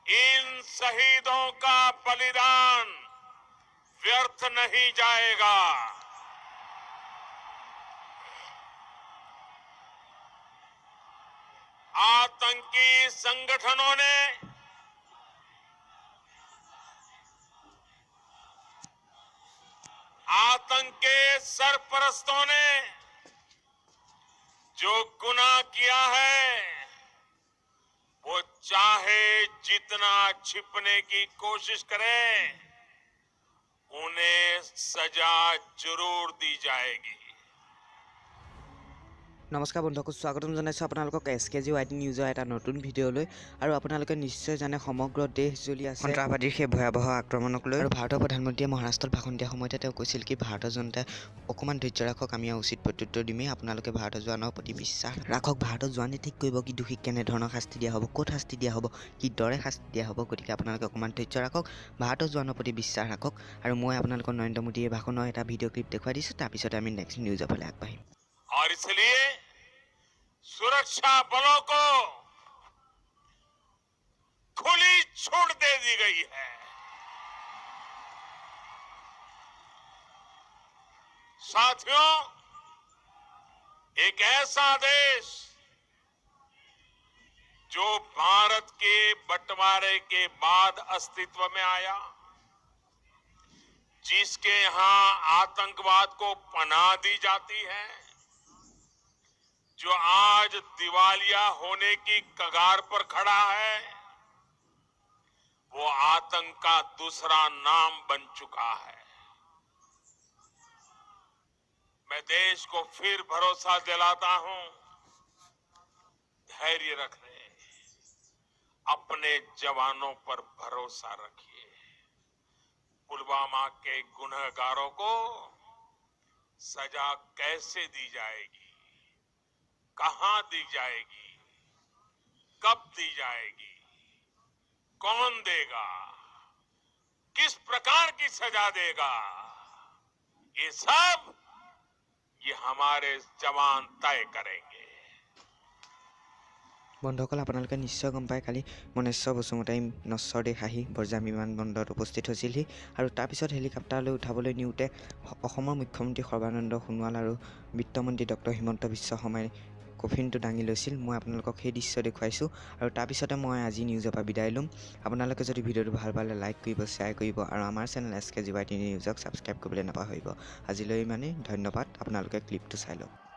इन शहीदों का बलिदान व्यर्थ नहीं जाएगा। आतंकी संगठनों ने आतंक के सरपरस्तों ने जो गुनाह किया है वो चाहे जितना छिपने की कोशिश करें, उन्हें सजा जरूर दी जाएगी। नमस्कार बंधुসকল, स्वागतम জানাইছো আপোনালোকক SKGYT নিউজৰ এটা নতুন ভিডিঅ'লৈ। আৰু আপোনালোকে নিশ্চয় জানে সমগ্ৰ দেশ জ্বলি আছে সন্ত্ৰাসবাদীৰ সেই ভয়াৱহ আক্ৰমণক লৈ। আৰু ভাৰতৰ প্ৰধানমন্ত্ৰীয়ে মহাৰাষ্ট্ৰত ভাষণ দিয়া সময়তে তেওঁ কৈছিল কি ভাৰতৰ জনতাই অকণমান ধৈৰ্য ৰাখক, আমি উচিত প্ৰত্যুত্তৰ দিমেই। আপোনালোকে ভাৰতৰ জোৱানৰ প্ৰতি বিশ্বাস ৰাখক। ভাৰতৰ জোৱানে ঠিক কৰিব কি দোষীক কেনেধৰণৰ শাস্তি দিয়া হ'ব, ক'ত শাস্তি দিয়া হ'ব, কি দৰে শাস্তি দিয়া হ'ব। গতিকে আপোনালোকে অকণমান ধৈৰ্য ৰাখক, ভাৰতৰ জোৱানৰ প্ৰতি বিশ্বাস ৰাখক। আৰু মই আপোনালোকক নৰেন্দ্ৰ মোদীৰ ভাষণৰ এটা ভিডিঅ' ক্লিপ দেখুৱাই দিছোঁ, তাৰপিছতে আমি নেক্সট নিউজৰ ফালে আগবাঢ়িম। और इसलिए सुरक्षा बलों को खुली छूट दे दी गई है। साथियों, एक ऐसा देश जो भारत के बंटवारे के बाद अस्तित्व में आया, जिसके यहां आतंकवाद को पनाह दी जाती है, जो आज दिवालिया होने की कगार पर खड़ा है, वो आतंक का दूसरा नाम बन चुका है। मैं देश को फिर भरोसा दिलाता हूं, धैर्य रखने, अपने जवानों पर भरोसा रखिए। पुलवामा के गुनहगारों को सजा कैसे दी जाएगी, कहां दी जाएगी, कब दी जाएगी, कौन देगा, किस प्रकार की सजा देगा, ये सब ये हमारे जवान तय करेंगे। বন্ধুসকল, আপোনালোকে নিশ্চয় গম পায় কালি মনেশ্বৰ বসুমতাৰী নশ্বৰ দেশ আহি বৰঝাৰ বিমানবন্দৰত উপস্থিত হৈছিলহি। আৰু তাৰপিছত হেলিকপ্টাৰলৈ উঠাবলৈ নিওঁতে অসমৰ মুখ্যমন্ত্ৰী সৰ্বানন্দ সোণোৱাল আৰু বিত্তমন্ত্ৰী ডক্টৰ হিমন্ত বিশ্ব শৰ্মাই কফিনটো দাঙি লৈছিল। মই আপোনালোকক সেই দৃশ্য দেখুৱাইছোঁ। আৰু তাৰপিছতে মই আজি নিউজৰ পৰা বিদায় ল'ম। আপোনালোকে যদি ভিডিঅ'টো ভাল পালে লাইক কৰিব, শ্বেয়াৰ কৰিব আৰু আমাৰ চেনেল SKGYT নিউজক ছাবস্ক্ৰাইব কৰিবলৈ নাপাহৰিব। আজিলৈ ইমানেই, ধন্যবাদ। আপোনালোকে ক্লিপটো চাই লওক।